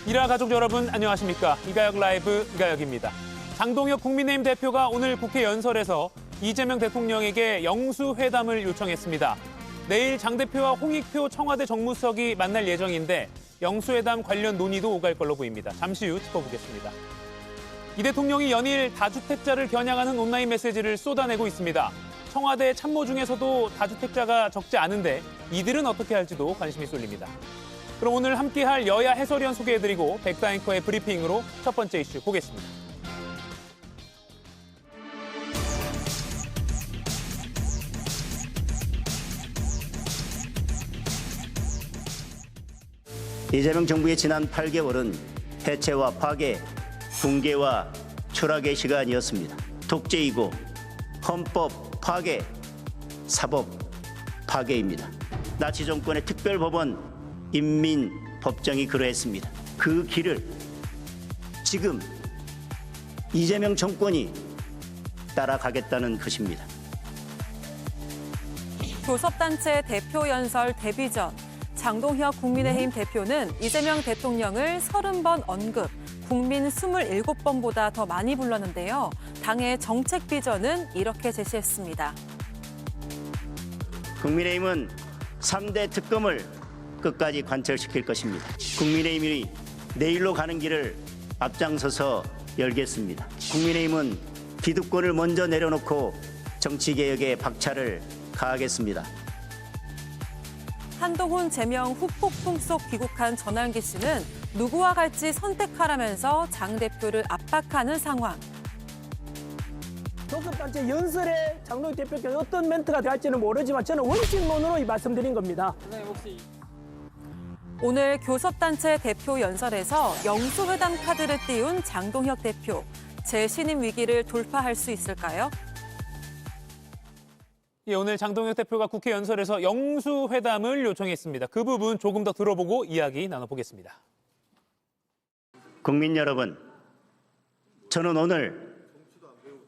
일화 가족 여러분 안녕하십니까. 이가혁 라이브 이가혁입니다. 장동혁 국민의힘 대표가 오늘 국회 연설에서 이재명 대통령에게 영수회담을 요청했습니다. 내일 장 대표와 홍익표 청와대 정무수석이 만날 예정인데 영수회담 관련 논의도 오갈 걸로 보입니다. 잠시 후 짚어보겠습니다. 이 대통령이 연일 다주택자를 겨냥하는 온라인 메시지를 쏟아내고 있습니다. 청와대 참모 중에서도 다주택자가 적지 않은데 이들은 어떻게 할지도 관심이 쏠립니다. 그럼 오늘 함께할 여야 해설위원 소개해드리고 백다 앵커의 브리핑으로 첫 번째 이슈 보겠습니다. 이재명 정부의 지난 8개월은 해체와 파괴, 붕괴와 추락의 시간이었습니다. 독재이고 헌법 파괴, 사법 파괴입니다. 나치 정권의 특별법원, 인민법정이 그러했습니다. 그 길을 지금 이재명 정권이 따라가겠다는 것입니다. 교섭단체 대표 연설 데뷔 전 장동혁 국민의힘 대표는 이재명 대통령을 30번 언급, 국민 27번보다 더 많이 불렀는데요. 당의 정책 비전은 이렇게 제시했습니다. 국민의힘은 3대 특검을 끝까지 관철시킬 것입니다. 국민의힘이 내일로 가는 길을 앞장서서 열겠습니다. 국민의힘은 기득권을 먼저 내려놓고 정치개혁에 박차를 가하겠습니다. 한동훈 제명 후폭풍 속 귀국한 전환기 씨는 누구와 갈지 선택하라면서 장 대표를 압박하는 상황. 교섭단체 연설에 장동혁 대표께서 어떤 멘트가 될지는 모르지만 저는 원칙론으로 말씀드린 겁니다. 오늘 교섭단체 대표 연설에서 영수회담 카드를 띄운 장동혁 대표. 재신임 위기를 돌파할 수 있을까요? 예, 오늘 장동혁 대표가 국회 연설에서 영수회담을 요청했습니다. 그 부분 조금 더 들어보고 이야기 나눠보겠습니다. 국민 여러분, 저는 오늘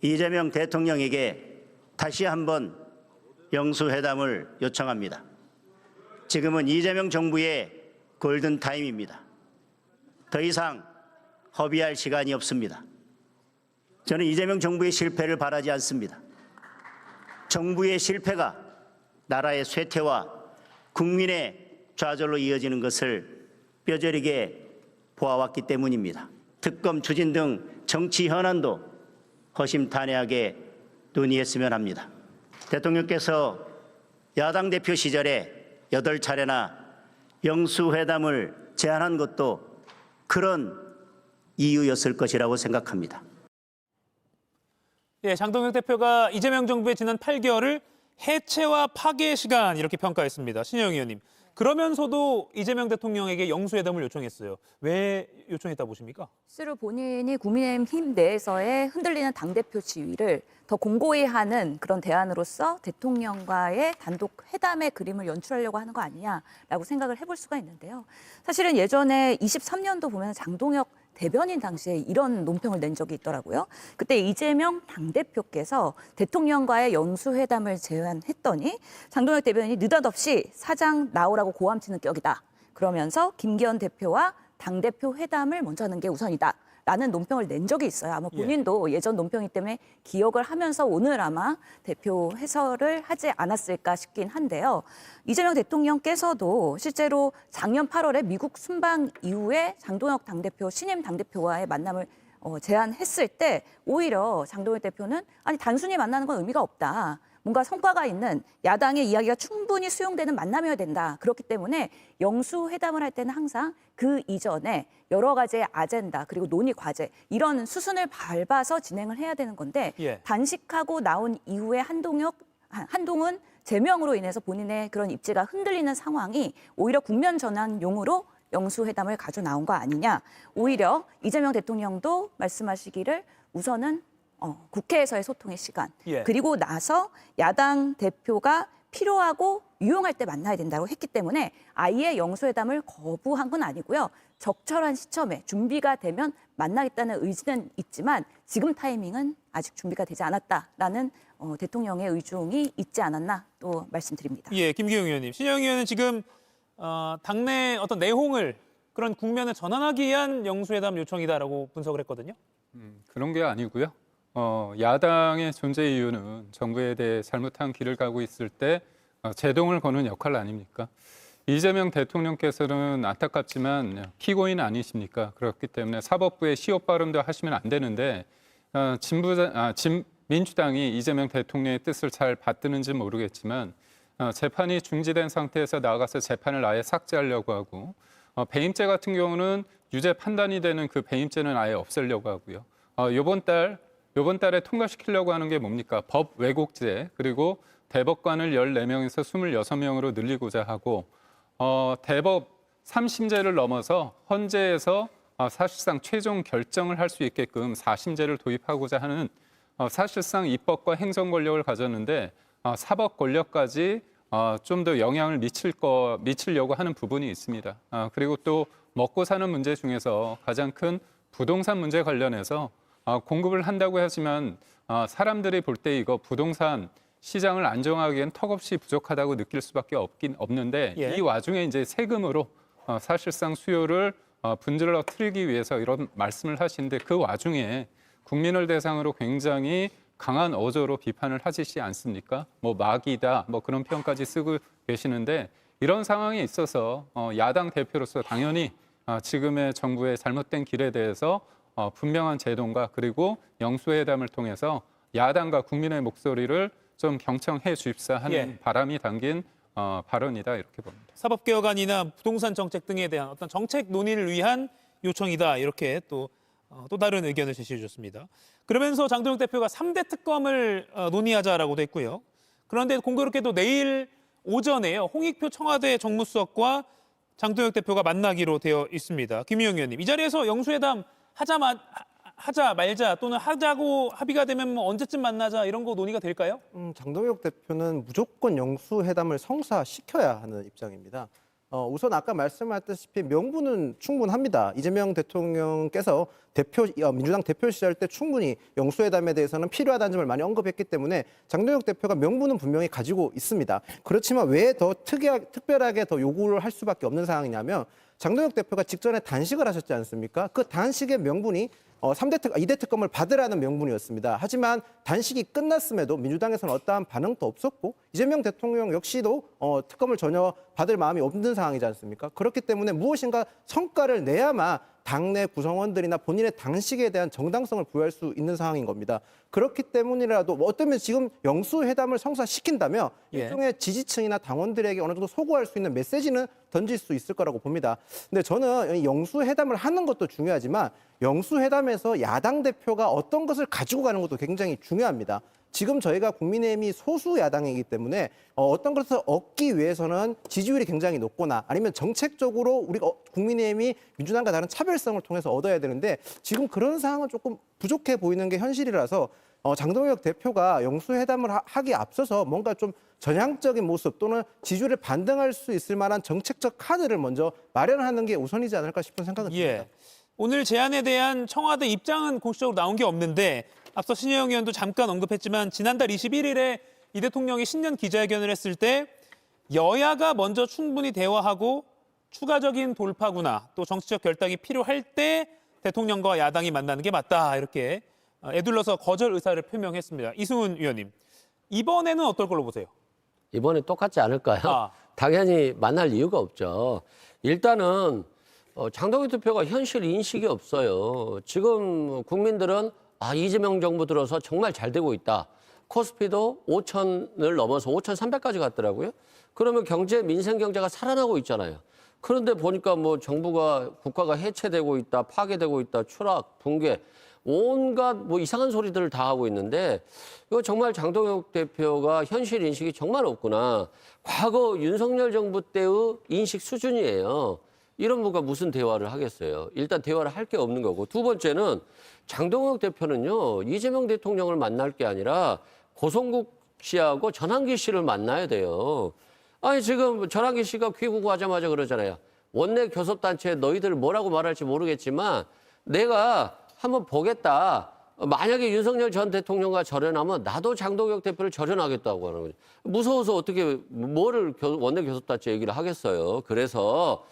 이재명 대통령에게 다시 한번 영수회담을 요청합니다. 지금은 이재명 정부의 골든타임입니다. 더 이상 허비할 시간이 없습니다. 저는 이재명 정부의 실패를 바라지 않습니다. 정부의 실패가 나라의 쇠퇴와 국민의 좌절로 이어지는 것을 뼈저리게 보아왔기 때문입니다. 특검 추진 등 정치 현안도 허심탄회하게 논의했으면 합니다. 대통령께서 야당 대표 시절에 8차례나 영수회담을 제안한 것도 그런 이유였을 것이라고 생각합니다. 예, 장동혁 대표가 이재명 정부의 지난 8개월을 해체와 파괴의 시간 이렇게 평가했습니다. 신영 의원님. 그러면서도 이재명 대통령에게 영수회담을 요청했어요. 왜 요청했다 보십니까? 실제로 본인이 국민의힘 내에서의 흔들리는 당대표 지위를 더 공고히 하는 그런 대안으로서 대통령과의 단독 회담의 그림을 연출하려고 하는 거 아니냐라고 생각을 해볼 수가 있는데요. 사실은 예전에 23년도 보면 장동혁 대변인 당시에 이런 논평을 낸 적이 있더라고요. 그때 이재명 당대표께서 대통령과의 영수회담을 제안했더니 장동혁 대변인이 느닷없이 사장 나오라고 고함치는 격이다. 그러면서 김기현 대표와 당대표 회담을 먼저 하는 게 우선이다. 라는 논평을 낸 적이 있어요. 아마 본인도 예전 논평이기 때문에 기억을 하면서 오늘 아마 대표 해설을 하지 않았을까 싶긴 한데요. 이재명 대통령께서도 실제로 작년 8월에 미국 순방 이후에 장동혁 당대표, 신임 당대표와의 만남을 제안했을 때 오히려 장동혁 대표는 아니 단순히 만나는 건 의미가 없다. 뭔가 성과가 있는 야당의 이야기가 충분히 수용되는 만남이어야 된다. 그렇기 때문에 영수회담을 할 때는 항상 그 이전에 여러 가지의 아젠다 그리고 논의 과제 이런 수순을 밟아서 진행을 해야 되는 건데 단식하고 나온 이후에 한동훈 제명으로 인해서 본인의 그런 입지가 흔들리는 상황이 오히려 국면 전환용으로 영수회담을 가져 나온 거 아니냐. 오히려 이재명 대통령도 말씀하시기를 우선은 국회에서의 소통의 시간 그리고 나서 야당 대표가 필요하고 유용할 때 만나야 된다고 했기 때문에 아예 영수회담을 거부한 건 아니고요. 적절한 시점에 준비가 되면 만나겠다는 의지는 있지만 지금 타이밍은 아직 준비가 되지 않았다라는 대통령의 의중이 있지 않았나 또 말씀드립니다. 예, 김기용 의원님. 신영 의원은 지금 당내 어떤 내홍을 그런 국면을 전환하기 위한 영수회담 요청이다라고 분석을 했거든요. 그런 게 아니고요. 야당의 존재 이유는 정부에 대해 잘못한 길을 가고 있을 때 제동을 거는 역할 아닙니까? 이재명 대통령께서는 안타깝지만 피고인 아니십니까? 그렇기 때문에 사법부의 시효 발언도 하시면 안 되는데 민주당이 이재명 대통령의 뜻을 잘 받드는지 모르겠지만 재판이 중지된 상태에서 나가서 재판을 아예 삭제하려고 하고 배임죄 같은 경우는 유죄 판단이 되는 그 배임죄는 아예 없애려고 하고요. 이번 달에 통과시키려고 하는 게 뭡니까? 법 왜곡죄 그리고 대법관을 14명에서 26명으로 늘리고자 하고 대법 3심제를 넘어서 헌재에서 사실상 최종 결정을 할 수 있게끔 4심제를 도입하고자 하는 사실상 입법과 행정 권력을 가졌는데 사법 권력까지 좀 더 영향을 미치려고 하는 부분이 있습니다. 그리고 또 먹고 사는 문제 중에서 가장 큰 부동산 문제 관련해서 공급을 한다고 하지만 사람들이 볼 때 이거 부동산 시장을 안정하기엔 턱없이 부족하다고 느낄 수밖에 없는데 예. 이 와중에 이제 세금으로 사실상 수요를 분질러 틀기 위해서 이런 말씀을 하시는데 그 와중에 국민을 대상으로 굉장히 강한 어조로 비판을 하시지 않습니까? 뭐 마귀다, 뭐 그런 표현까지 쓰고 계시는데 이런 상황에 있어서 야당 대표로서 당연히 지금의 정부의 잘못된 길에 대해서 분명한 제동과 그리고 영수회담을 통해서 야당과 국민의 목소리를 좀 경청해 주십사 하는 예. 바람이 담긴 발언이다 이렇게 봅니다. 사법개혁안이나 부동산 정책 등에 대한 어떤 정책 논의를 위한 요청이다 이렇게 또 다른 의견을 제시해 주셨습니다. 그러면서 장동혁 대표가 3대 특검을 논의하자라고도 했고요. 그런데 공교롭게도 내일 오전에요. 홍익표 청와대 정무수석과 장동혁 대표가 만나기로 되어 있습니다. 김유영 의원님, 이 자리에서 영수회담 하자 말자 또는 하자고 합의가 되면 뭐 언제쯤 만나자 이런 거 논의가 될까요? 장동혁 대표는 무조건 영수회담을 성사시켜야 하는 입장입니다. 우선 아까 말씀하셨다시피 명분은 충분합니다. 이재명 대통령께서 민주당 대표 시절 때 충분히 영수회담에 대해서는 필요하다는 점을 많이 언급했기 때문에 장동혁 대표가 명분은 분명히 가지고 있습니다. 그렇지만 왜 더 특별하게 더 요구를 할 수밖에 없는 상황이냐면 장동혁 대표가 직전에 단식을 하셨지 않습니까? 그 단식의 명분이 2대 특검을 받으라는 명분이었습니다. 하지만 단식이 끝났음에도 민주당에서는 어떠한 반응도 없었고 이재명 대통령 역시도 특검을 전혀 받을 마음이 없는 상황이지 않습니까? 그렇기 때문에 무엇인가 성과를 내야만 당내 구성원들이나 본인의 단식에 대한 정당성을 부여할 수 있는 상황인 겁니다. 그렇기 때문이라도 어쩌면 지금 영수회담을 성사시킨다면 예. 일종의 지지층이나 당원들에게 어느 정도 소구할 수 있는 메시지는 던질 수 있을 거라고 봅니다. 근데 저는 영수회담을 하는 것도 중요하지만 영수회담에서 야당 대표가 어떤 것을 가지고 가는 것도 굉장히 중요합니다. 지금 저희가 국민의힘이 소수 야당이기 때문에 어떤 것을 얻기 위해서는 지지율이 굉장히 높거나 아니면 정책적으로 우리가 국민의힘이 민주당과 다른 차별성을 통해서 얻어야 되는데 지금 그런 상황은 조금 부족해 보이는 게 현실이라서 장동혁 대표가 영수회담을 하기에 앞서서 뭔가 좀 전향적인 모습 또는 지지율을 반등할 수 있을 만한 정책적 카드를 먼저 마련하는 게 우선이지 않을까 싶은 생각은 듭니다. 예. 오늘 제안에 대한 청와대 입장은 공식적으로 나온 게 없는데 앞서 신혜영 의원도 잠깐 언급했지만 지난달 21일에 이 대통령이 신년 기자회견을 했을 때 여야가 먼저 충분히 대화하고 추가적인 돌파구나 또 정치적 결단이 필요할 때 대통령과 야당이 만나는 게 맞다 이렇게 애둘러서 거절 의사를 표명했습니다. 이승훈 의원님, 이번에는 어떨 걸로 보세요? 이번에 똑같지 않을까요? 당연히 만날 이유가 없죠. 일단은 장동혁 대표가 현실 인식이 없어요. 지금 국민들은 이재명 정부 들어서 정말 잘 되고 있다. 코스피도 5천을 넘어서 5,300까지 갔더라고요. 그러면 민생 경제가 살아나고 있잖아요. 그런데 보니까 뭐 정부가 국가가 해체되고 있다, 파괴되고 있다, 추락, 붕괴, 온갖 뭐 이상한 소리들을 다 하고 있는데 이거 정말 장동혁 대표가 현실 인식이 정말 없구나. 과거 윤석열 정부 때의 인식 수준이에요. 이런 분과 무슨 대화를 하겠어요. 일단 대화를 할 게 없는 거고. 두 번째는 장동혁 대표는요. 이재명 대통령을 만날 게 아니라 고성국 씨하고 전환기 씨를 만나야 돼요. 아니 지금 전환기 씨가 귀국하자마자 그러잖아요. 원내 교섭단체에 너희들 뭐라고 말할지 모르겠지만 내가 한번 보겠다. 만약에 윤석열 전 대통령과 절연하면 나도 장동혁 대표를 절연하겠다고 하는 거죠. 무서워서 어떻게 뭐를 원내 교섭단체 얘기를 하겠어요. 그래서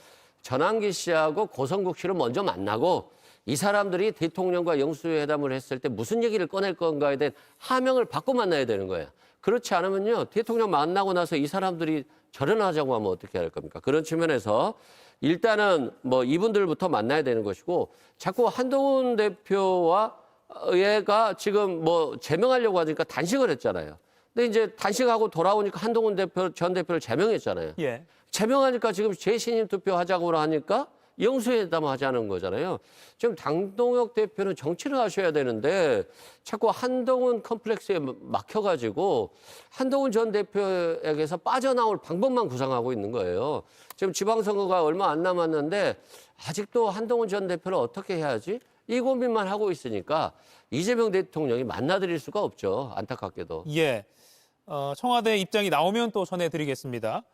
전환기 씨하고 고성국 씨를 먼저 만나고 이 사람들이 대통령과 영수회담을 했을 때 무슨 얘기를 꺼낼 건가에 대한 하명을 받고 만나야 되는 거예요. 그렇지 않으면요, 대통령 만나고 나서 이 사람들이 절연하자고 하면 어떻게 할 겁니까? 그런 측면에서 일단은 뭐 이분들부터 만나야 되는 것이고, 자꾸 한동훈 대표와 얘가 지금 뭐 제명하려고 하니까 단식을 했잖아요. 근데 이제 단식하고 돌아오니까 한동훈 전 대표를 제명했잖아요. 예. 제명하니까 지금 재신임 투표하자고 하니까 영수회담 하자는 거잖아요. 지금 당동혁 대표는 정치를 하셔야 되는데 자꾸 한동훈 컴플렉스에 막혀가지고 한동훈 전 대표에게서 빠져나올 방법만 구상하고 있는 거예요. 지금 지방선거가 얼마 안 남았는데 아직도 한동훈 전 대표를 어떻게 해야지? 이 고민만 하고 있으니까 이재명 대통령이 만나드릴 수가 없죠. 안타깝게도. 예. 청와대 입장이 나오면 또 전해드리겠습니다.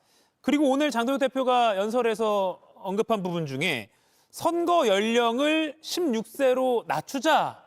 그리고 오늘 장동혁 대표가 연설에서 언급한 부분 중에 선거 연령을 16세로 낮추자,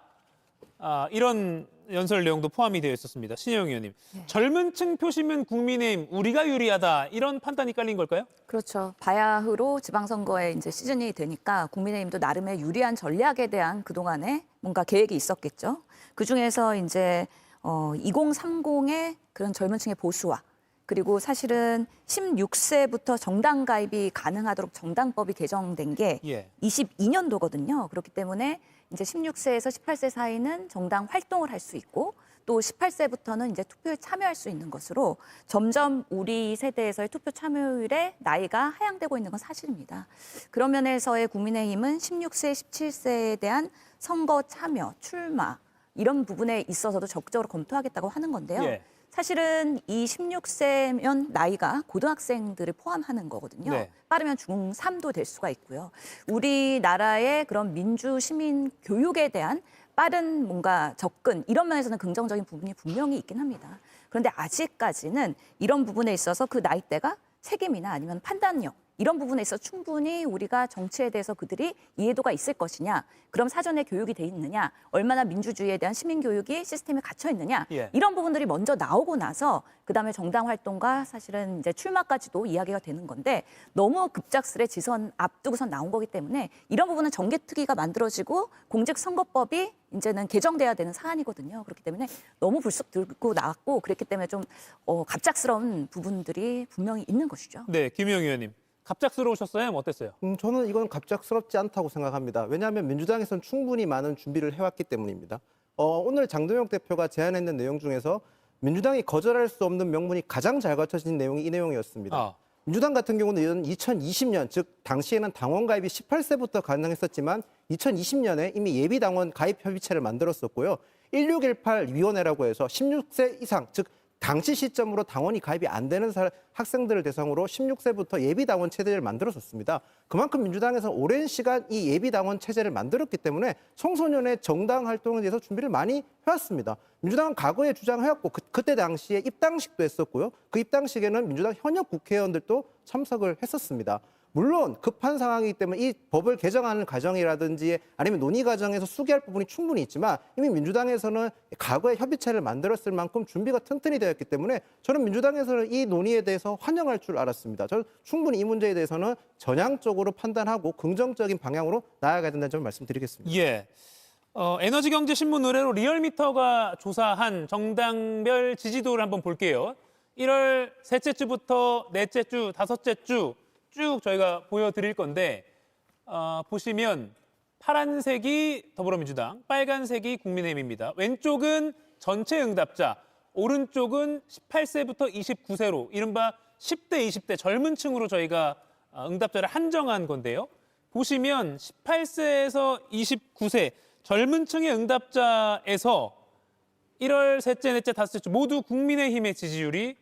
이런 연설 내용도 포함이 되어 있었습니다. 신혜영 의원님. 젊은 층 표심은 국민의힘 우리가 유리하다, 이런 판단이 깔린 걸까요? 그렇죠. 바야흐로 지방선거에 이제 시즌이 되니까 국민의힘도 나름의 유리한 전략에 대한 그동안에 뭔가 계획이 있었겠죠. 그중에서 이제 2030의 그런 젊은 층의 보수화, 그리고 사실은 16세부터 정당 가입이 가능하도록 정당법이 개정된 게 22년도거든요. 그렇기 때문에 이제 16세에서 18세 사이는 정당 활동을 할 수 있고, 또 18세부터는 이제 투표에 참여할 수 있는 것으로 점점 우리 세대에서의 투표 참여율의 나이가 하향되고 있는 건 사실입니다. 그런 면에서의 국민의힘은 16세, 17세에 대한 선거 참여, 출마 이런 부분에 있어서도 적극적으로 검토하겠다고 하는 건데요. 예. 사실은 이 16세면 나이가 고등학생들을 포함하는 거거든요. 네. 빠르면 중3도 될 수가 있고요. 우리나라의 그런 민주 시민 교육에 대한 빠른 뭔가 접근, 이런 면에서는 긍정적인 부분이 분명히 있긴 합니다. 그런데 아직까지는 이런 부분에 있어서 그 나이대가 책임이나 아니면 판단력, 이런 부분에 있어 충분히 우리가 정치에 대해서 그들이 이해도가 있을 것이냐, 그럼 사전에 교육이 돼 있느냐, 얼마나 민주주의에 대한 시민교육이 시스템에 갇혀 있느냐, 이런 부분들이 먼저 나오고 나서 그다음에 정당 활동과 사실은 이제 출마까지도 이야기가 되는 건데, 너무 급작스레 지선 앞두고선 나온 거기 때문에 이런 부분은 정개특위가 만들어지고 공직선거법이 이제는 개정돼야 되는 사안이거든요. 그렇기 때문에 너무 불쑥 들고 나왔고, 그렇기 때문에 좀 갑작스러운 부분들이 분명히 있는 것이죠. 네, 김영 의원님. 갑작스러우셨어요? 어땠어요? 저는 이건 갑작스럽지 않다고 생각합니다. 왜냐하면 민주당에서는 충분히 많은 준비를 해왔기 때문입니다. 오늘 장동혁 대표가 제안했는 내용 중에서 민주당이 거절할 수 없는 명분이 가장 잘 갖춰진 내용이 이 내용이었습니다. 민주당 같은 경우는 2020년, 즉 당시에는 당원 가입이 18세부터 가능했었지만 2020년에 이미 예비당원 가입 협의체를 만들었었고요. 1618위원회라고 해서 16세 이상, 즉 당시 시점으로 당원이 가입이 안 되는 학생들을 대상으로 16세부터 예비당원 체제를 만들었었습니다. 그만큼 민주당에서 오랜 시간 이 예비당원 체제를 만들었기 때문에 청소년의 정당 활동에 대해서 준비를 많이 해왔습니다. 민주당은 과거에 주장해왔고 그때 당시에 입당식도 했었고요. 그 입당식에는 민주당 현역 국회의원들도 참석을 했었습니다. 물론 급한 상황이기 때문에 이 법을 개정하는 과정이라든지 아니면 논의 과정에서 수기할 부분이 충분히 있지만 이미 민주당에서는 과거에 협의체를 만들었을 만큼 준비가 튼튼히 되었기 때문에 저는 민주당에서는 이 논의에 대해서 환영할 줄 알았습니다. 저는 충분히 이 문제에 대해서는 전향적으로 판단하고 긍정적인 방향으로 나아가야 된다는 점을 말씀드리겠습니다. 예. 에너지경제신문 의뢰로 리얼미터가 조사한 정당별 지지도를 한번 볼게요. 1월 셋째 주부터 넷째 주, 다섯째 주 쭉 저희가 보여드릴 건데, 보시면 파란색이 더불어민주당, 빨간색이 국민의힘입니다. 왼쪽은 전체 응답자, 오른쪽은 18세부터 29세로 이른바 10대, 20대 젊은 층으로 저희가 응답자를 한정한 건데요. 보시면 18세에서 29세 젊은 층의 응답자에서 1월 셋째, 넷째, 다섯째 주 모두 국민의힘의 지지율이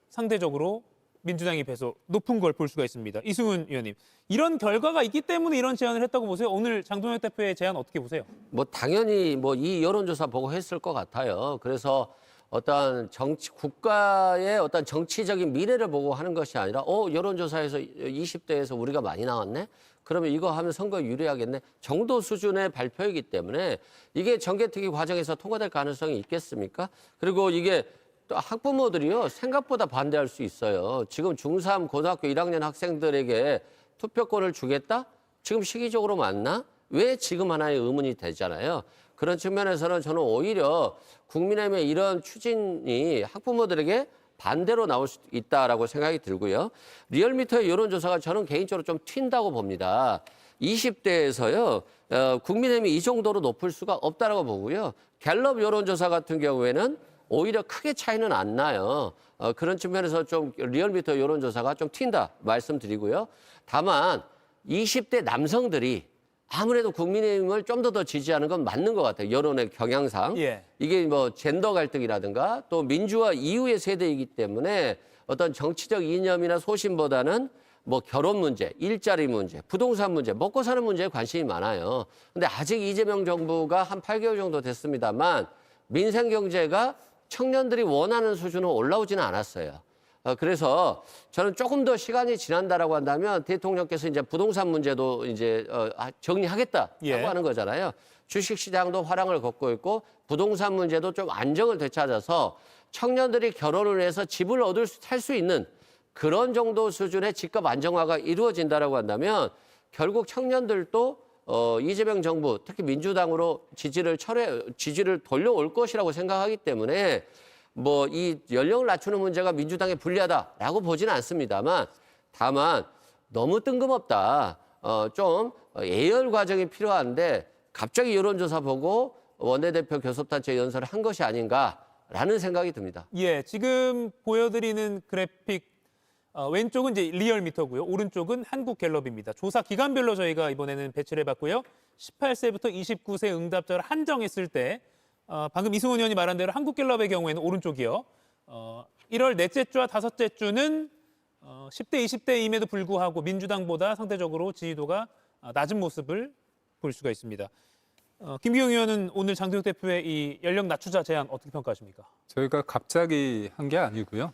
상대적으로 민주당이 배서 높은 걸 볼 수가 있습니다. 이승훈 의원님, 이런 결과가 있기 때문에 이런 제안을 했다고 보세요? 오늘 장동혁 대표의 제안 어떻게 보세요? 뭐 당연히 뭐 이 여론조사 보고 했을 것 같아요. 그래서 어떤 국가의 어떤 정치적인 미래를 보고 하는 것이 아니라 여론조사에서 20대에서 우리가 많이 나왔네? 그러면 이거 하면 선거에 유리하겠네? 정도 수준의 발표이기 때문에 이게 정개특위 과정에서 통과될 가능성이 있겠습니까? 그리고 이게 또 학부모들이요, 생각보다 반대할 수 있어요. 지금 중3 고등학교 1학년 학생들에게 투표권을 주겠다? 지금 시기적으로 맞나? 왜 지금 하나의 의문이 되잖아요. 그런 측면에서는 저는 오히려 국민의힘의 이런 추진이 학부모들에게 반대로 나올 수 있다라고 생각이 들고요. 리얼미터의 여론조사가 저는 개인적으로 좀 튄다고 봅니다. 20대에서요, 국민의힘이 이 정도로 높을 수가 없다라고 보고요. 갤럽 여론조사 같은 경우에는 오히려 크게 차이는 안 나요. 그런 측면에서 좀 리얼미터 여론조사가 좀 튄다 말씀드리고요. 다만 20대 남성들이 아무래도 국민의힘을 좀 더 지지하는 건 맞는 것 같아요. 여론의 경향상. 예. 이게 뭐 젠더 갈등이라든가 또 민주화 이후의 세대이기 때문에 어떤 정치적 이념이나 소신보다는 뭐 결혼 문제, 일자리 문제, 부동산 문제, 먹고 사는 문제에 관심이 많아요. 근데 아직 이재명 정부가 한 8개월 정도 됐습니다만 민생 경제가 청년들이 원하는 수준으로 올라오지는 않았어요. 그래서 저는 조금 더 시간이 지난다라고 한다면 대통령께서 이제 부동산 문제도 이제 정리하겠다라고 예. 하는 거잖아요. 주식시장도 화랑을 걷고 있고 부동산 문제도 좀 안정을 되찾아서 청년들이 결혼을 해서 집을 살 수 있는 그런 정도 수준의 집값 안정화가 이루어진다라고 한다면 결국 청년들도 이재명 정부 특히 민주당으로 지지를 돌려올 것이라고 생각하기 때문에 뭐 이 연령을 낮추는 문제가 민주당에 불리하다라고 보지는 않습니다만 다만 너무 뜬금없다. 좀 예열 과정이 필요한데 갑자기 여론조사 보고 원내대표 교섭단체 연설을 한 것이 아닌가라는 생각이 듭니다. 예, 지금 보여드리는 그래픽 왼쪽은 이제 리얼미터고요. 오른쪽은 한국갤럽입니다. 조사 기간별로 저희가 이번에는 배치를 해봤고요. 18세부터 29세 응답자를 한정했을 때 방금 이승훈 의원이 말한 대로 한국갤럽의 경우에는 오른쪽이요. 1월 넷째 주와 다섯째 주는 10대, 20대임에도 불구하고 민주당보다 상대적으로 지지도가 낮은 모습을 볼 수가 있습니다. 김기용 의원은 오늘 장동혁 대표의 이 연령 낮추자 제안 어떻게 평가하십니까? 저희가 갑자기 한 게 아니고요.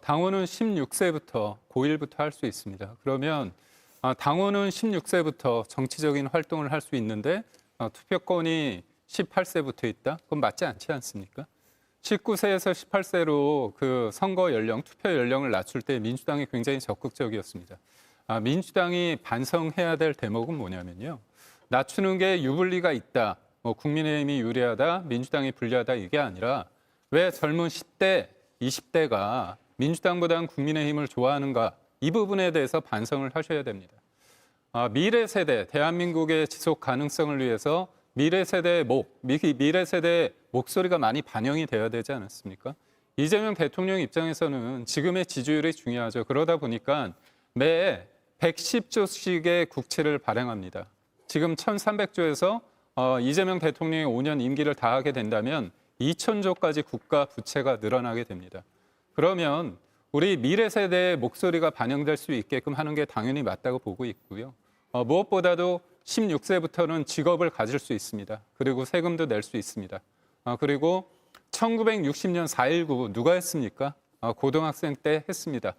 당원은 16세부터 고1부터 할 수 있습니다. 그러면 당원은 16세부터 정치적인 활동을 할 수 있는데 투표권이 18세부터 있다? 그건 맞지 않지 않습니까? 19세에서 18세로 그 선거 연령, 투표 연령을 낮출 때 민주당이 굉장히 적극적이었습니다. 민주당이 반성해야 될 대목은 뭐냐면요. 낮추는 게 유불리가 있다, 뭐 국민의힘이 유리하다, 민주당이 불리하다 이게 아니라 왜 젊은 10대, 20대가 민주당보다는 국민의힘을 좋아하는가 이 부분에 대해서 반성을 하셔야 됩니다. 미래 세대, 대한민국의 지속 가능성을 위해서 미래 세대의 목소리가 많이 반영이 되어야 되지 않았습니까? 이재명 대통령 입장에서는 지금의 지지율이 중요하죠. 그러다 보니까 매 110조씩의 국채를 발행합니다. 지금 1,300조에서 이재명 대통령이 5년 임기를 다하게 된다면 2,000조까지 국가 부채가 늘어나게 됩니다. 그러면 우리 미래 세대의 목소리가 반영될 수 있게끔 하는 게 당연히 맞다고 보고 있고요. 무엇보다도 16세부터는 직업을 가질 수 있습니다. 그리고 세금도 낼 수 있습니다. 그리고 1960년 4.19 누가 했습니까? 고등학생 때 했습니다.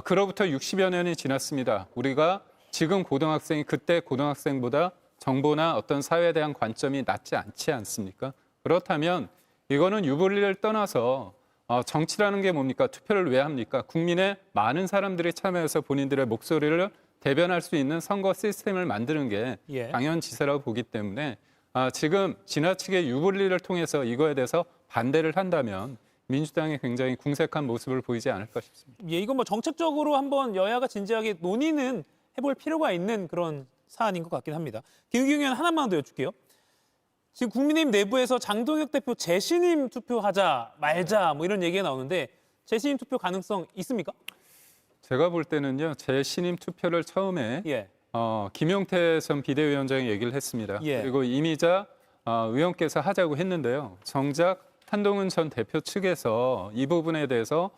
그로부터 60여 년이 지났습니다. 우리가 지금 고등학생이 그때 고등학생보다 정보나 어떤 사회에 대한 관점이 낮지 않지 않습니까? 그렇다면 이거는 유불리를 떠나서 정치라는 게 뭡니까? 투표를 왜 합니까? 국민의 많은 사람들이 참여해서 본인들의 목소리를 대변할 수 있는 선거 시스템을 만드는 게 당연지사라고 보기 때문에 지금 지나치게 유불리를 통해서 이거에 대해서 반대를 한다면 민주당이 굉장히 궁색한 모습을 보이지 않을까 싶습니다. 예, 이건 뭐 정책적으로 한번 여야가 진지하게 논의는 해볼 필요가 있는 그런 사안인 것 같긴 합니다. 김기용 의원 하나만 더 여쭐게요. 지금 국민의힘 내부에서 장동혁 대표 재신임 투표하자 말자 뭐 이런 얘기가 나오는데 재신임 투표 가능성 있습니까? 제가 볼 때는요. 재신임 투표를 처음에 김용태 전 비대위원장이 얘기를 했습니다. 그리고 이미자 의원께서 하자고 했는데요. 정작 한동훈 전 대표 측에서 이 부분에 대해서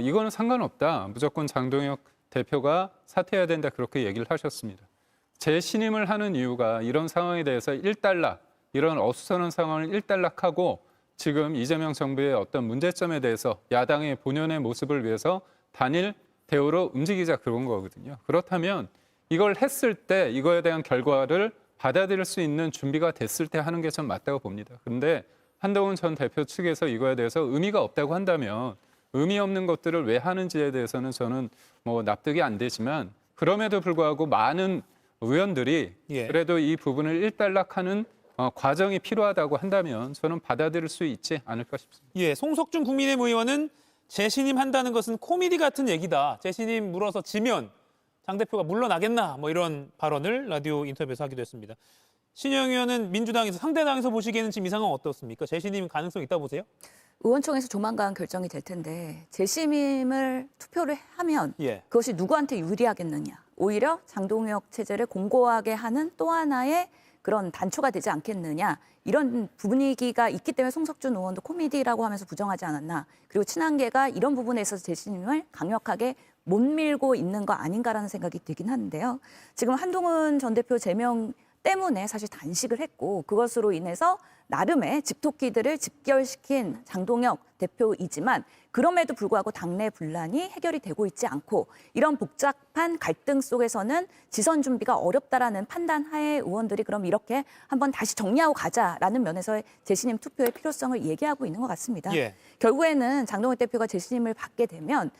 이거는 상관없다. 무조건 장동혁 대표가 사퇴해야 된다. 그렇게 얘기를 하셨습니다. 재신임을 하는 이유가 이런 상황에 대해서 일단락, 이런 어수선한 상황을 일단락하고 지금 이재명 정부의 어떤 문제점에 대해서 야당의 본연의 모습을 위해서 단일 대우로 움직이자 그런 거거든요. 그렇다면 이걸 했을 때 이거에 대한 결과를 받아들일 수 있는 준비가 됐을 때 하는 게 전 맞다고 봅니다. 그런데 한동훈 전 대표 측에서 이거에 대해서 의미가 없다고 한다면 의미 없는 것들을 왜 하는지에 대해서는 저는 뭐 납득이 안 되지만 그럼에도 불구하고 많은 의원들이 예. 그래도 이 부분을 일단락하는 과정이 필요하다고 한다면 저는 받아들일 수 있지 않을까 싶습니다. 예, 송석준 국민의힘 의원은 재신임 한다는 것은 코미디 같은 얘기다. 재신임 물어서 지면 장 대표가 물러나겠나 뭐 이런 발언을 라디오 인터뷰에서 하기도 했습니다. 신영 의원은 민주당에서 상대당에서 보시기에는 지금 이 상황 어떻습니까? 재신임 가능성 있다 보세요? 의원총회에서 조만간 결정이 될 텐데 재심임을 투표를 하면 예. 그것이 누구한테 유리하겠느냐. 오히려 장동혁 체제를 공고하게 하는 또 하나의 그런 단초가 되지 않겠느냐. 이런 분위기가 있기 때문에 송석준 의원도 코미디라고 하면서 부정하지 않았나. 그리고 친한계가 이런 부분에 있어서 재신임을 강력하게 못 밀고 있는 거 아닌가라는 생각이 들긴 하는데요. 지금 한동훈 전 대표 제명 때문에 사실 단식을 했고 그것으로 인해서 나름의 집토끼들을 집결시킨 장동혁 대표이지만 그럼에도 불구하고 당내 분란이 해결이 되고 있지 않고 이런 복잡한 갈등 속에서는 지선 준비가 어렵다라는 판단 하에 의원들이 그럼 이렇게 한번 다시 정리하고 가자라는 면에서의 재신임 투표의 필요성을 얘기하고 있는 것 같습니다. 예. 결국에는 장동혁 대표가 재신임을 받게 되면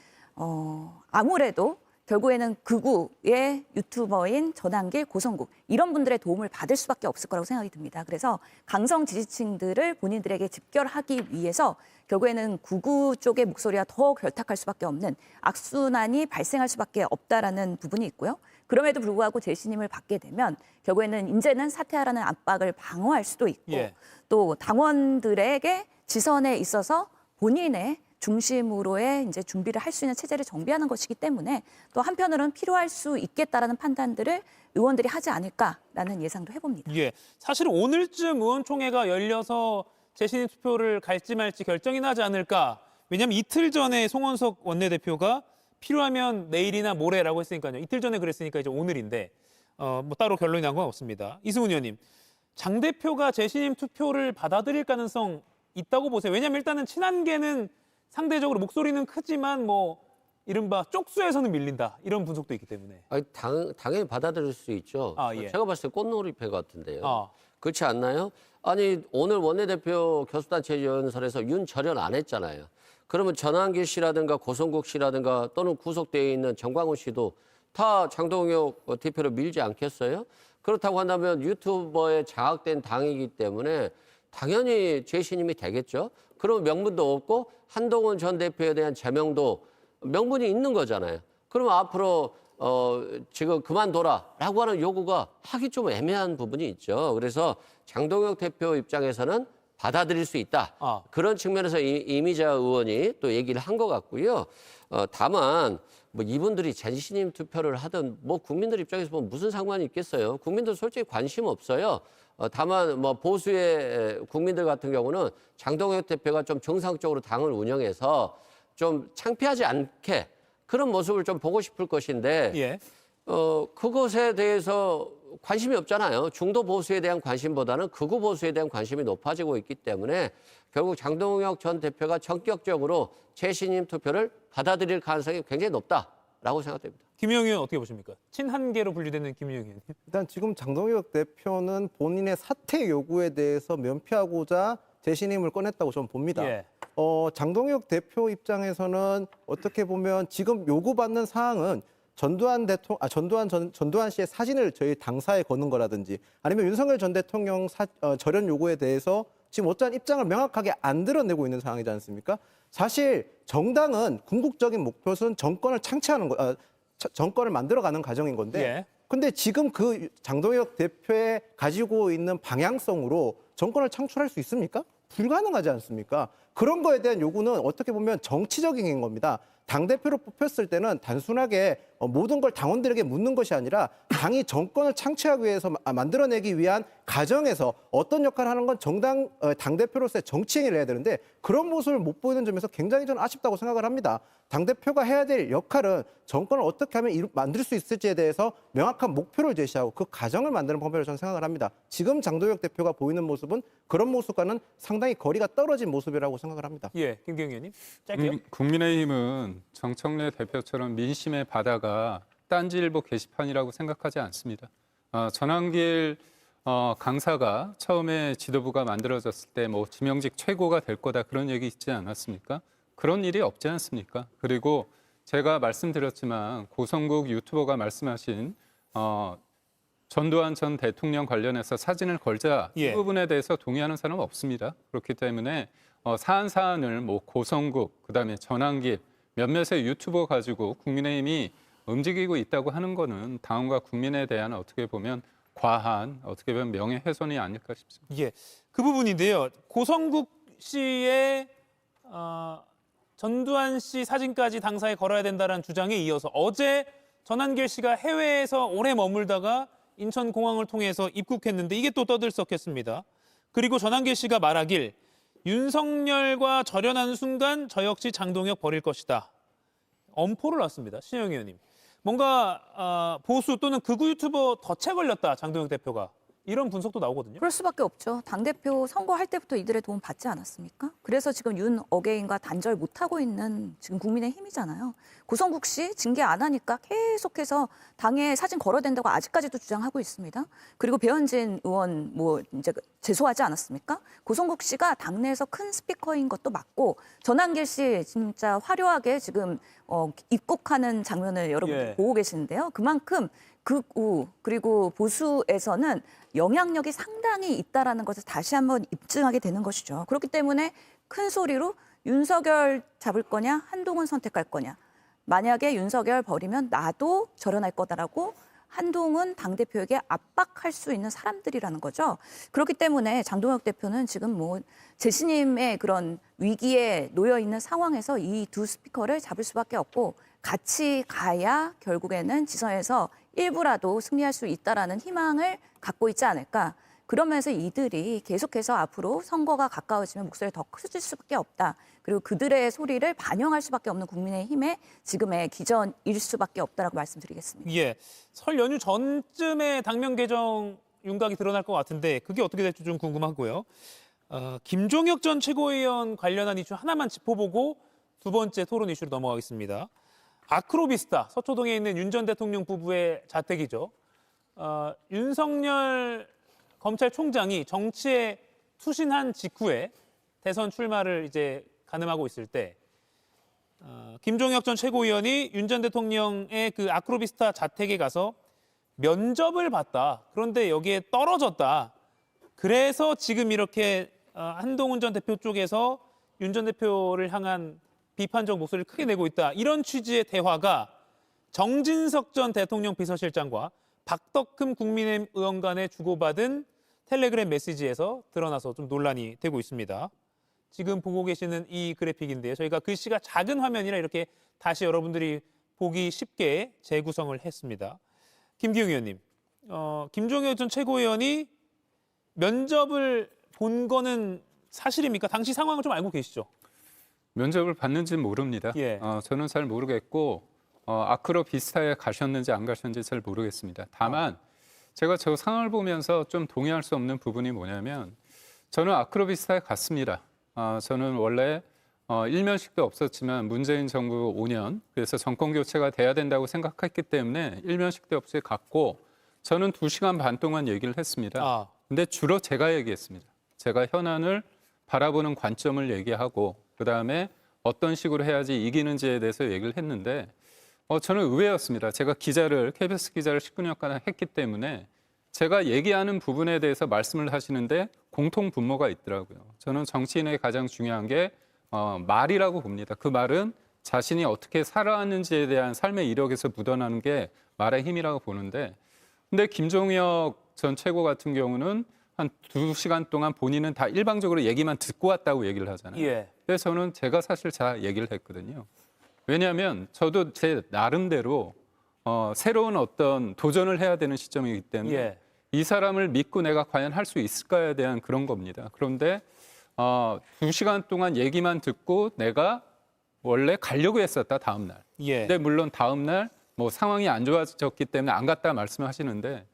아무래도 결국에는 극우의 유튜버인 전한길, 고성국 이런 분들의 도움을 받을 수밖에 없을 거라고 생각이 듭니다. 그래서 강성 지지층들을 본인들에게 집결하기 위해서 결국에는 극우 쪽의 목소리가 더 결탁할 수밖에 없는 악순환이 발생할 수밖에 없다라는 부분이 있고요. 그럼에도 불구하고 재신임을 받게 되면 결국에는 이제는 사퇴하라는 압박을 방어할 수도 있고 예. 또 당원들에게 지선에 있어서 본인의 중심으로의 이제 준비를 할 수 있는 체제를 정비하는 것이기 때문에 또 한편으로는 필요할 수 있겠다라는 판단들을 의원들이 하지 않을까라는 예상도 해봅니다. 예, 사실 오늘쯤 의원총회가 열려서 재신임 투표를 갈지 말지 결정이 나지 않을까. 왜냐하면 이틀 전에 송원석 원내대표가 필요하면 내일이나 모레라고 했으니까요. 이틀 전에 그랬으니까 이제 오늘인데 뭐 따로 결론이 난 건 없습니다. 이승훈 의원님, 장 대표가 재신임 투표를 받아들일 가능성 있다고 보세요. 왜냐하면 일단은 친한계는 상대적으로 목소리는 크지만 뭐 이른바 쪽수에서는 밀린다 이런 분석도 있기 때문에. 아니, 당연히 받아들일 수 있죠. 예. 제가 봤을 때 꽃놀이패 같은데요. 아. 그렇지 않나요? 아니 오늘 원내대표 교수단체 연설에서 윤절연 안 했잖아요. 그러면 전한길 씨라든가 고성국 씨라든가 또는 구속되어 있는 정광훈 씨도 다 장동혁 대표를 밀지 않겠어요? 그렇다고 한다면 유튜버에 장악된 당이기 때문에 당연히 재신임이 되겠죠. 그러면 명분도 없고 한동훈 전 대표에 대한 제명도 명분이 있는 거잖아요. 그러면 앞으로 지금 그만둬라라고 하는 요구가 하기 좀 애매한 부분이 있죠. 그래서 장동혁 대표 입장에서는 받아들일 수 있다. 그런 측면에서 이미자 의원이 또 얘기를 한 것 같고요. 다만 뭐 이분들이 재신임 투표를 하든 뭐 국민들 입장에서 보면 무슨 상관이 있겠어요. 국민들 솔직히 관심 없어요. 다만 뭐 보수의 국민들 같은 경우는 장동혁 대표가 좀 정상적으로 당을 운영해서 좀 창피하지 않게 그런 모습을 좀 보고 싶을 것인데 예. 그것에 대해서 관심이 없잖아요. 중도 보수에 대한 관심보다는 극우 보수에 대한 관심이 높아지고 있기 때문에 결국 장동혁 전 대표가 전격적으로 재신임 투표를 받아들일 가능성이 굉장히 높다라고 생각됩니다. 김영희 의원 어떻게 보십니까? 친한계로 분류되는 김영희 의원님. 일단 지금 장동혁 대표는 본인의 사퇴 요구에 대해서 면피하고자 재신임을 꺼냈다고 저는 봅니다. 예. 장동혁 대표 입장에서는 어떻게 보면 지금 요구받는 사항은 전두환 씨의 사진을 저희 당사에 거는 거라든지 아니면 윤석열 전 대통령 절연 요구에 대해서 지금 어떠한 입장을 명확하게 안 드러내고 있는 상황이지 않습니까? 사실 정당은 궁극적인 목표는 정권을 창취하는 정권을 만들어가는 과정인 건데 예. 근데 지금 그 장동혁 대표의 가지고 있는 방향성으로 정권을 창출할 수 있습니까? 불가능하지 않습니까? 그런 거에 대한 요구는 어떻게 보면 정치적인 겁니다. 당대표로 뽑혔을 때는 단순하게 모든 걸 당원들에게 묻는 것이 아니라 당이 정권을 창취하기 위해서 만들어내기 위한 과정에서 어떤 역할을 하는 건 정당 당대표로서의 정치행위를 해야 되는데 그런 모습을 못 보이는 점에서 굉장히 저는 아쉽다고 생각을 합니다. 당대표가 해야 될 역할은 정권을 어떻게 하면 만들 수 있을지에 대해서 명확한 목표를 제시하고 그 과정을 만드는 방법이라고 저는 생각을 합니다. 지금 장동혁 대표가 보이는 모습은 그런 모습과는 상당히 거리가 떨어진 모습이라고 생각을 합니다. 예, 김경희 의원님. 짧게요. 국민의힘은 정청래 대표처럼 민심의 바다가 딴지일보 게시판이라고 생각하지 않습니다. 전한길 강사가 처음에 지도부가 만들어졌을 때 뭐 지명직 최고가 될 거다 그런 얘기 있지 않았습니까? 그런 일이 없지 않습니까? 그리고 제가 말씀드렸지만 고성국 유튜버가 말씀하신 전두환 전 대통령 관련해서 사진을 걸자 이 예. 부분에 대해서 동의하는 사람은 없습니다. 그렇기 때문에 사안을 뭐 고성국, 그다음에 전환길 몇몇의 유튜버 가지고 국민의힘이 움직이고 있다고 하는 거는 당원과 국민에 대한 어떻게 보면 과한 어떻게 보면 명예훼손이 아닐까 싶습니다. 예, 그 부분인데요. 고성국 씨의 전두환 씨 사진까지 당사에 걸어야 된다는 주장에 이어서 어제 전한길 씨가 해외에서 오래 머물다가 인천공항을 통해서 입국했는데 이게 또 떠들썩했습니다. 그리고 전한길 씨가 말하길 윤석열과 절연하는 순간 저 역시 장동혁 버릴 것이다. 엄포를 놨습니다. 신영희 의원님. 뭔가 보수 또는 극우 유튜버 덫에 걸렸다. 장동혁 대표가. 이런 분석도 나오거든요. 그럴 수밖에 없죠. 당대표 선거할 때부터 이들의 도움 받지 않았습니까? 그래서 지금 윤 어게인과 단절 못하고 있는 지금 국민의힘이잖아요. 고성국 씨 징계 안 하니까 계속해서 당에 사진 걸어야 된다고 아직까지도 주장하고 있습니다. 그리고 배현진 의원 뭐 이제 제소하지 않았습니까? 고성국 씨가 당내에서 큰 스피커인 것도 맞고 전한길 씨 진짜 화려하게 지금 입국하는 장면을 여러분들 예. 보고 계시는데요. 그만큼 극우 그리고 보수에서는 영향력이 상당히 있다라는 것을 다시 한번 입증하게 되는 것이죠. 그렇기 때문에 큰 소리로 윤석열 잡을 거냐, 한동훈 선택할 거냐. 만약에 윤석열 버리면 나도 절연할 거다라고 한동훈 당대표에게 압박할 수 있는 사람들이라는 거죠. 그렇기 때문에 장동혁 대표는 지금 뭐 재신임의 그런 위기에 놓여 있는 상황에서 이 두 스피커를 잡을 수밖에 없고 같이 가야 결국에는 지선에서 일부라도 승리할 수 있다라는 희망을 갖고 있지 않을까. 그러면서 이들이 계속해서 앞으로 선거가 가까워지면 목소리를 더 커질 수밖에 없다. 그리고 그들의 소리를 반영할 수밖에 없는 국민의힘의 지금의 기전일 수밖에 없다라고 말씀드리겠습니다. 예, 설 연휴 전쯤에 당면 개정 윤곽이 드러날 것 같은데 그게 어떻게 될지 좀 궁금하고요. 김종혁 전 최고위원 관련한 이슈 하나만 짚어보고 두 번째 토론 이슈로 넘어가겠습니다. 아크로비스타, 서초동에 있는 윤 전 대통령 부부의 자택이죠. 윤석열 검찰총장이 정치에 투신한 직후에 대선 출마를 이제 가늠하고 있을 때 김종혁 전 최고위원이 윤 전 대통령의 그 아크로비스타 자택에 가서 면접을 봤다. 그런데 여기에 떨어졌다. 그래서 지금 이렇게 한동훈 전 대표 쪽에서 윤 전 대표를 향한 비판적 목소리를 크게 내고 있다. 이런 취지의 대화가 정진석 전 대통령 비서실장과 박덕흠 국민의힘 의원 간에 주고받은 텔레그램 메시지에서 드러나서 좀 논란이 되고 있습니다. 지금 보고 계시는 이 그래픽인데요. 저희가 글씨가 작은 화면이라 이렇게 다시 여러분들이 보기 쉽게 재구성을 했습니다. 김기웅 의원님, 김종혁 전 최고위원이 면접을 본 거는 사실입니까? 당시 상황을 좀 알고 계시죠? 면접을 받는지는 모릅니다. 예. 저는 잘 모르겠고 아크로비스타에 가셨는지 안 가셨는지 잘 모르겠습니다. 다만 제가 저 상황을 보면서 좀 동의할 수 없는 부분이 뭐냐면 저는 아크로비스타에 갔습니다. 저는 원래 일면식도 없었지만 문재인 정부 5년 그래서 정권 교체가 돼야 된다고 생각했기 때문에 일면식도 없이 갔고 저는 2시간 반 동안 얘기를 했습니다. 근데 주로 제가 얘기했습니다. 제가 현안을 바라보는 관점을 얘기하고 그다음에 어떤 식으로 해야지 이기는지에 대해서 얘기를 했는데 저는 의외였습니다. 제가 KBS 기자를 19년간 했기 때문에 제가 얘기하는 부분에 대해서 말씀을 하시는데 공통 분모가 있더라고요. 저는 정치인의 가장 중요한 게 말이라고 봅니다. 그 말은 자신이 어떻게 살아왔는지에 대한 삶의 이력에서 묻어나는 게 말의 힘이라고 보는데 근데 김종혁 전 최고 같은 경우는 한 2시간 동안 본인은 다 일방적으로 얘기만 듣고 왔다고 얘기를 하잖아요. 예. 그래서 저는 제가 사실 잘 얘기를 했거든요. 왜냐하면 저도 제 나름대로 새로운 어떤 도전을 해야 되는 시점이기 때문에 예. 이 사람을 믿고 내가 과연 할 수 있을까에 대한 그런 겁니다. 그런데 2시간 동안 얘기만 듣고 내가 원래 가려고 했었다 다음 날. 예. 근데 물론 다음 날 뭐 상황이 안 좋아졌기 때문에 안 갔다 말씀하시는데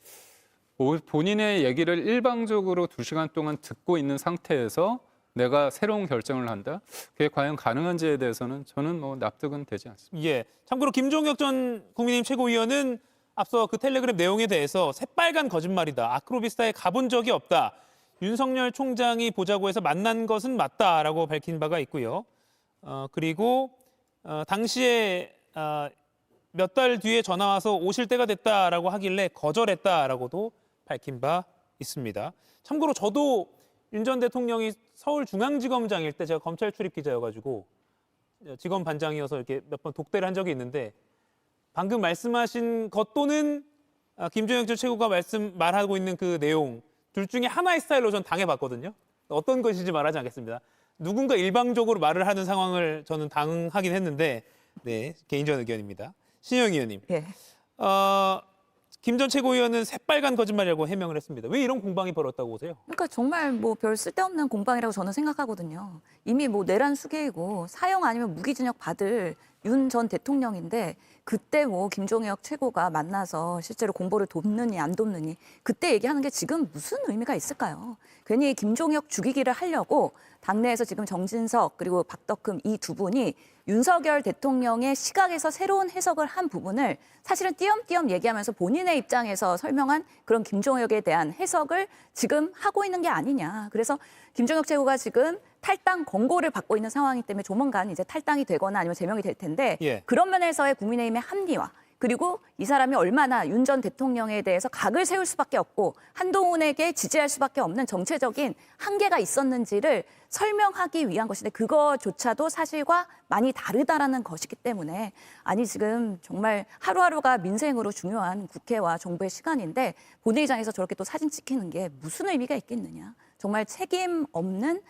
본인의 얘기를 일방적으로 2시간 동안 듣고 있는 상태에서 내가 새로운 결정을 한다? 그게 과연 가능한지에 대해서는 저는 뭐 납득은 되지 않습니다. 예. 참고로 김종혁 전 국민의힘 최고위원은 앞서 그 텔레그램 내용에 대해서 새빨간 거짓말이다. 아크로비스타에 가본 적이 없다. 윤석열 총장이 보자고 해서 만난 것은 맞다라고 밝힌 바가 있고요. 그리고 당시에 몇 달 뒤에 전화 와서 오실 때가 됐다라고 하길래 거절했다라고도 밝힌 바 있습니다. 참고로 저도 윤 전 대통령이 서울중앙지검장일 때 제가 검찰 출입 기자여가지고 지검 반장이어서 이렇게 몇 번 독대를 한 적이 있는데 방금 말씀하신 것 또는 김종혁 전 최고가 말하고 있는 그 내용 둘 중에 하나의 스타일로 전 당해봤거든요. 어떤 것인지 말하지 않겠습니다. 누군가 일방적으로 말을 하는 상황을 저는 당하긴 했는데 네, 개인적인 의견입니다. 신영 의원님. 예. 김 전 최고위원은 새빨간 거짓말이라고 해명을 했습니다. 왜 이런 공방이 벌었다고 보세요? 그러니까 정말 뭐 별 쓸데없는 공방이라고 저는 생각하거든요. 이미 뭐 내란 수계이고 사형 아니면 무기징역 받을 윤 전 대통령인데 그때 뭐 김종혁 최고가 만나서 실제로 공보를 돕느니 안 돕느니 그때 얘기하는 게 지금 무슨 의미가 있을까요? 괜히 김종혁 죽이기를 하려고 당내에서 지금 정진석 그리고 박덕흠 이 두 분이 윤석열 대통령의 시각에서 새로운 해석을 한 부분을 사실은 띄엄띄엄 얘기하면서 본인의 입장에서 설명한 그런 김종혁에 대한 해석을 지금 하고 있는 게 아니냐. 그래서 김종혁 최고가 지금 탈당 권고를 받고 있는 상황이기 때문에 조만간 이제 탈당이 되거나 아니면 제명이 될 텐데 예. 그런 면에서의 국민의힘의 합리화 그리고 이 사람이 얼마나 윤 전 대통령에 대해서 각을 세울 수밖에 없고 한동훈에게 지지할 수밖에 없는 정체적인 한계가 있었는지를 설명하기 위한 것인데 그거조차도 사실과 많이 다르다라는 것이기 때문에 아니 지금 정말 하루하루가 민생으로 중요한 국회와 정부의 시간인데 본회의장에서 저렇게 또 사진 찍히는 게 무슨 의미가 있겠느냐. 정말 책임 없는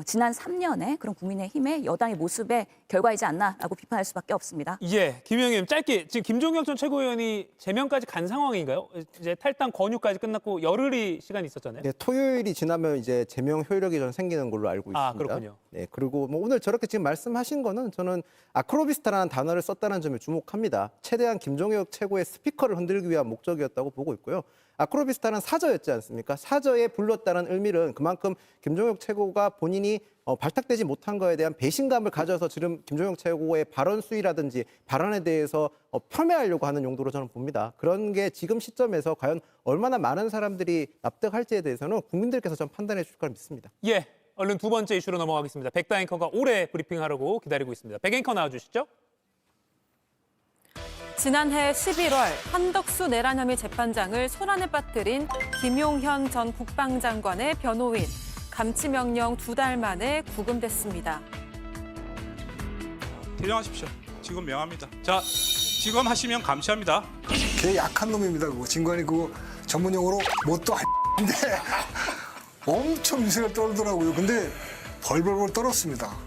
지난 3년의 그런 국민의힘의 여당의 모습의 결과이지 않나라고 비판할 수밖에 없습니다. 예, 김 의원님 짧게 지금 김종혁 전 최고위원이 제명까지 간 상황인가요? 이제 탈당 권유까지 끝났고 열흘이 시간이 있었잖아요. 네, 토요일이 지나면 이제 제명 효력이 좀 생기는 걸로 알고 있습니다. 아, 그렇군요. 네, 그리고 뭐 오늘 저렇게 지금 말씀하신 거는 저는 아크로비스타라는 단어를 썼다는 점에 주목합니다. 최대한 김종혁 최고의 스피커를 흔들기 위한 목적이었다고 보고 있고요. 아크로비스타는 사저였지 않습니까? 사저에 불렀다는 의미는 그만큼 김종혁 최고가 본인이 발탁되지 못한 거에 대한 배신감을 가져서 지금 김종혁 최고의 발언 수위라든지 발언에 대해서 폄훼하려고 하는 용도로 저는 봅니다. 그런 게 지금 시점에서 과연 얼마나 많은 사람들이 납득할지에 대해서는 국민들께서 좀 판단해 주실 거라 믿습니다. 예, 얼른 두 번째 이슈로 넘어가겠습니다. 백다 앵커가 오래 브리핑하라고 기다리고 있습니다. 백 앵커 나와주시죠. 지난해 11월 한덕수 내란 혐의 재판장을 소란에 빠뜨린 김용현 전 국방장관의 변호인. 감치명령 2달 만에 구금됐습니다. 퇴정하십시오. 지금 명합니다. 자, 지금 하시면 감시합니다. 걔 약한 놈입니다. 그거 진관이 그거 전문용어로 뭣도 아닌데 엄청 유세를 떨더라고요. 근데 벌벌벌 떨었습니다.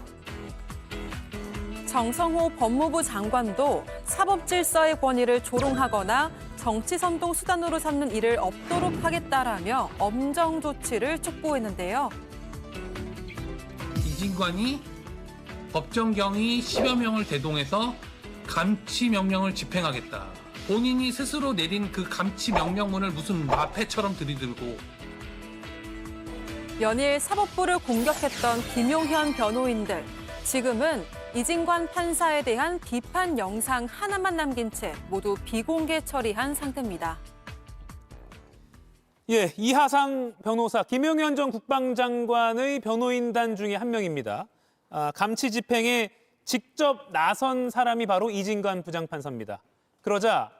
정성호 법무부 장관도 사법질서의 권위를 조롱하거나 정치선동 수단으로 삼는 일을 없도록 하겠다라며 엄정 조치를 촉구했는데요. 이진관이 법정경위 10여 명을 대동해서 감치 명령을 집행하겠다. 본인이 스스로 내린 그 감치 명령문을 무슨 마패처럼 들이들고 연일 사법부를 공격했던 김용현 변호인들. 지금은 이진관 판사에 대한 비판 영상 하나만 남긴 채 모두 비공개 처리한 상태입니다. 예, 이하상 변호사, 김용현 전 국방장관의 변호인단 중에 한 명입니다. 감치 집행에 직접 나선 사람이 바로 이진관 부장판사입니다. 그러자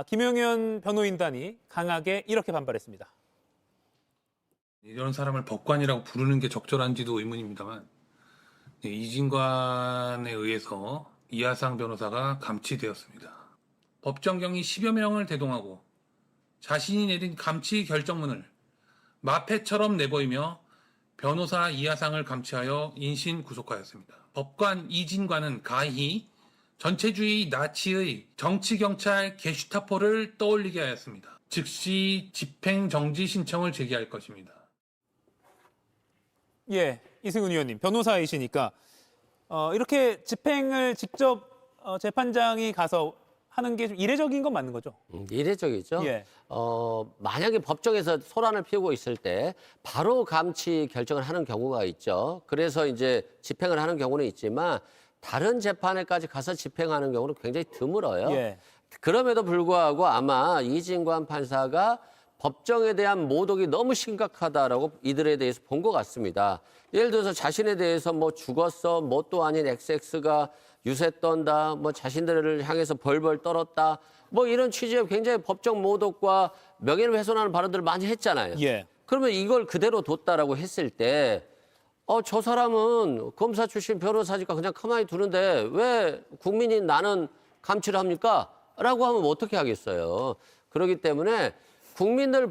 김용현 변호인단이 강하게 이렇게 반발했습니다. 이런 사람을 법관이라고 부르는 게 적절한지도 의문입니다만 이진관에 의해서 이하상 변호사가 감치되었습니다. 법정경위 10여 명을 대동하고 자신이 내린 감치 결정문을 마패처럼 내보이며 변호사 이하상을 감치하여 인신 구속하였습니다. 법관 이진관은 가히 전체주의 나치의 정치경찰 게슈타포를 떠올리게 하였습니다. 즉시 집행정지 신청을 제기할 것입니다. 예, 이승훈 의원님, 변호사이시니까 이렇게 집행을 직접 재판장이 가서 하는 게 좀 이례적인 건 맞는 거죠? 이례적이죠. 예. 만약에 법정에서 소란을 피우고 있을 때 바로 감치 결정을 하는 경우가 있죠. 그래서 이제 집행을 하는 경우는 있지만 다른 재판에까지 가서 집행하는 경우는 굉장히 드물어요. 예. 그럼에도 불구하고 아마 이진관 판사가 법정에 대한 모독이 너무 심각하다라고 이들에 대해서 본 것 같습니다. 예를 들어서 자신에 대해서 뭐 죽었어, 뭣도 아닌 XX가 유세 떤다, 뭐 자신들을 향해서 벌벌 떨었다, 뭐 이런 취지의 굉장히 법정 모독과 명예를 훼손하는 발언들을 많이 했잖아요. 예. 그러면 이걸 그대로 뒀다라고 했을 때, 저 사람은 검사 출신 변호사니까 그냥 가만히 두는데 왜 국민이 나는 감치를 합니까? 라고 하면 어떻게 하겠어요. 그렇기 때문에 국민들을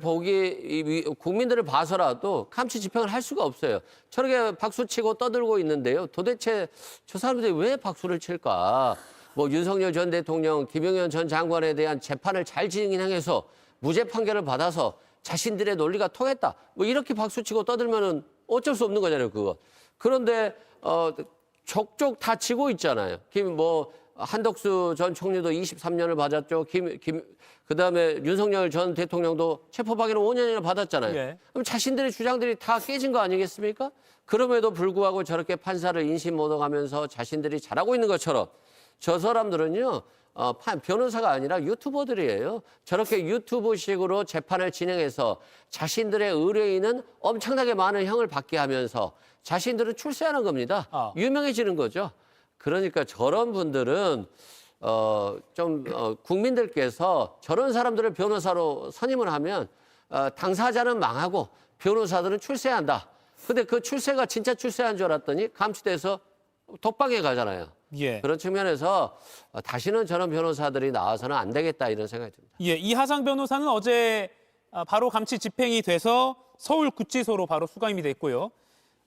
봐서라도 감치 집행을 할 수가 없어요. 저렇게 박수치고 떠들고 있는데요. 도대체 저 사람들이 왜 박수를 칠까? 뭐 윤석열 전 대통령, 김용현 전 장관에 대한 재판을 잘 진행해서 무죄 판결을 받아서 자신들의 논리가 통했다. 뭐 이렇게 박수치고 떠들면은 어쩔 수 없는 거잖아요, 그거. 그런데 족족 다 치고 있잖아요. 한덕수 전 총리도 23년을 받았죠. 그다음에 윤석열 전 대통령도 체포박이는 5년이나 받았잖아요. 예. 그럼 자신들의 주장들이 다 깨진 거 아니겠습니까? 그럼에도 불구하고 저렇게 판사를 인신모독하면서 자신들이 잘하고 있는 것처럼 저 사람들은요. 변호사가 아니라 유튜버들이에요. 저렇게 유튜브식으로 재판을 진행해서 자신들의 의뢰인은 엄청나게 많은 형을 받게 하면서 자신들은 출세하는 겁니다. 유명해지는 거죠. 그러니까 저런 분들은 국민들께서 저런 사람들을 변호사로 선임을 하면 당사자는 망하고 변호사들은 출세한다. 근데 그 출세가 진짜 출세한 줄 알았더니 감치돼서 독방에 가잖아요. 예. 그런 측면에서 다시는 저런 변호사들이 나와서는 안 되겠다 이런 생각이 듭니다. 예, 이하상 변호사는 어제 바로 감치 집행이 돼서 서울구치소로 바로 수감이 됐고요.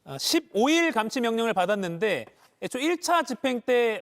15일 감치 명령을 받았는데 애초 1차 집행 때